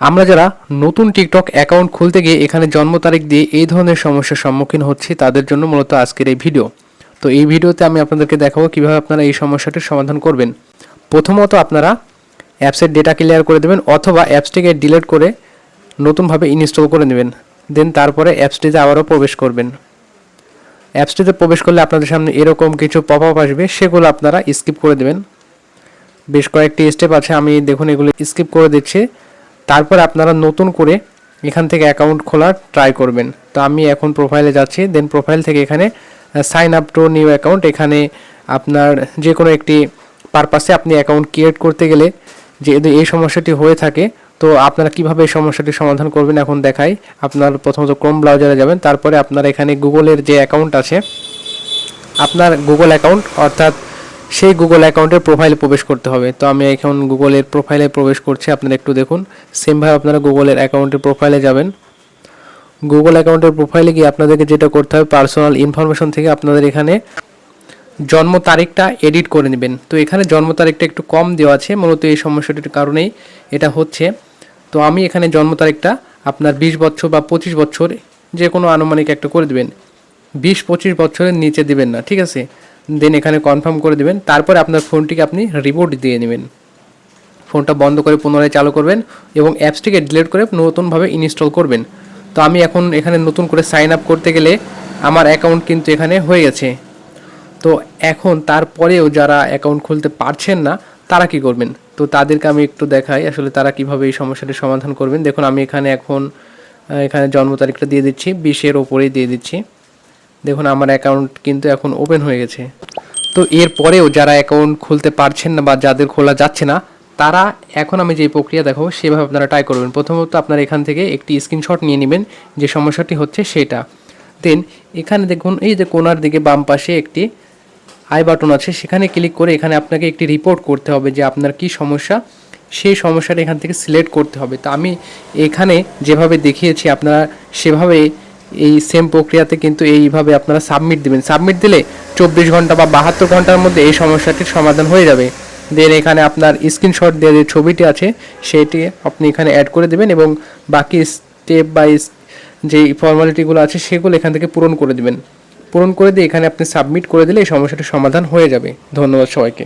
আমরা যারা নতুন টিকটক অ্যাকাউন্ট খুলতে গিয়ে এখানে জন্ম তারিখ দিয়ে এই ধরনের সমস্যার সম্মুখীন হচ্ছি তাদের জন্য মূলত আজকের এই ভিডিও। তো এই ভিডিওতে আমি আপনাদেরকে দেখাবো কিভাবে আপনারা এই সমস্যাটির সমাধান করবেন। প্রথমত আপনারা অ্যাপসের ডেটা ক্লিয়ার করে দেবেন অথবা অ্যাপসটিকে ডিলিট করে নতুনভাবে ইনস্টল করে নেবেন। দেন তারপরে অ্যাপসটিতে আবারও প্রবেশ করবেন। অ্যাপসটিতে প্রবেশ করলে আপনাদের সামনে এরকম কিছু পপ আপ আসবে, সেগুলো আপনারা স্কিপ করে দেবেন। বেশ কয়েকটি স্টেপ আছে, আমি দেখুন এগুলো স্কিপ করে দিচ্ছি। তারপর আপনারা নতুন করে এখান থেকে অ্যাকাউন্ট খোলার ট্রাই করবেন। তো আমি এখন প্রোফাইলে যাচ্ছি। দেন প্রোফাইল থেকে এখানে sign up to new account, এখানে আপনার যে কোনো একটি পারপাসে আপনি অ্যাকাউন্ট ক্রিয়েট করতে গেলে যদি এই সমস্যাটি হয়ে থাকে তো আপনারা কিভাবে এই সমস্যাটি সমাধান করবেন এখন দেখাই। আপনার প্রথমত ক্রোম ব্রাউজারে যাবেন, তারপরে আপনার এখানে গুগলের যে অ্যাকাউন্ট আছে আপনার গুগল অ্যাকাউন্ট অর্থাৎ সেই গুগল অ্যাকাউন্টের প্রোফাইলে প্রবেশ করতে হবে। তো আমি এখন গুগলের প্রোফাইলে প্রবেশ করছি, আপনারা একটু দেখুন। সেমভাবে আপনারা গুগলের অ্যাকাউন্টের প্রোফাইলে যাবেন। গুগল অ্যাকাউন্টের প্রোফাইলে গিয়ে আপনাদেরকে যেটা করতে হবে, পার্সোনাল ইনফরমেশন থেকে আপনাদের এখানে জন্ম তারিখটা এডিট করে নেবেন। তো এখানে জন্ম তারিখটা একটু কম দেওয়া আছে, মূলত এই সমস্যাটির কারণেই এটা হচ্ছে। তো আমি এখানে জন্ম তারিখটা আপনার 20 বছর বা 25 বছর যে কোনো আনুমানিক একটা করে দেবেন। 20-25 বছরের নিচে দিবেন না, ঠিক আছে। দেন এখানে কনফার্ম করে দেবেন। তারপরে আপনার ফোনটিকে আপনি রিবোট দিয়ে নেবেন। ফোনটা বন্ধ করে পুনরায় চালু করবেন এবং অ্যাপসটিকে ডিলিট করে নতুনভাবে ইনস্টল করবেন। তো আমি এখন এখানে নতুন করে সাইন আপ করতে গেলে আমার অ্যাকাউন্ট কিন্তু এখানে হয়ে গেছে। তো এখন তারপরেও যারা অ্যাকাউন্ট খুলতে পারছেন না তারা কি করবেন, তো তাদেরকে আমি একটু দেখাই আসলে তারা কিভাবে এই সমস্যাটির সমাধান করবেন। দেখুন আমি এখানে জন্ম তারিখটা দিয়ে দিচ্ছি, 20-এর ওপরেই দিয়ে দিচ্ছি। দেখুন আমার অ্যাকাউন্ট কিন্তু এখন ওপেন হয়ে গেছে। তো এরপরেও যারা অ্যাকাউন্ট খুলতে পারছেন না বা যাদের খোলা যাচ্ছে না তারা এখন আমি যে প্রক্রিয়া দেখাবো সেভাবে আপনারা ট্রাই করবেন। প্রথমত আপনারা এখান থেকে একটি স্ক্রিনশট নিয়ে নেবেন যে সমস্যাটি হচ্ছে সেটা। দেন এখানে দেখুন এই যে কোণার দিকে বাম পাশে একটি আই বাটন আছে, সেখানে ক্লিক করে এখানে আপনাকে একটি রিপোর্ট করতে হবে যে আপনার কি সমস্যা, সেই সমস্যাটা এখান থেকে সিলেক্ট করতে হবে। তো আমি এখানে যেভাবে দেখিয়েছি আপনারা সেভাবে এই সেম প্রক্রিয়াতে কিন্তু এইভাবে আপনারা সাবমিট দিবেন। সাবমিট দিলে 24 ঘন্টা বা 72 ঘন্টার মধ্যে এই সমস্যাটির সমাধান হয়ে যাবে। দেন এখানে আপনার স্ক্রিনশট দিয়ে যে ছবিটি আছে সেটি আপনি এখানে অ্যাড করে দেবেন এবং বাকি স্টেপ বাই যে ফর্মালিটিগুলো আছে সেগুলো এখান থেকে পূরণ করে দেবেন। পূরণ করে দিয়ে এখানে আপনি সাবমিট করে দিলে এই সমস্যাটির সমাধান হয়ে যাবে। ধন্যবাদ সবাইকে।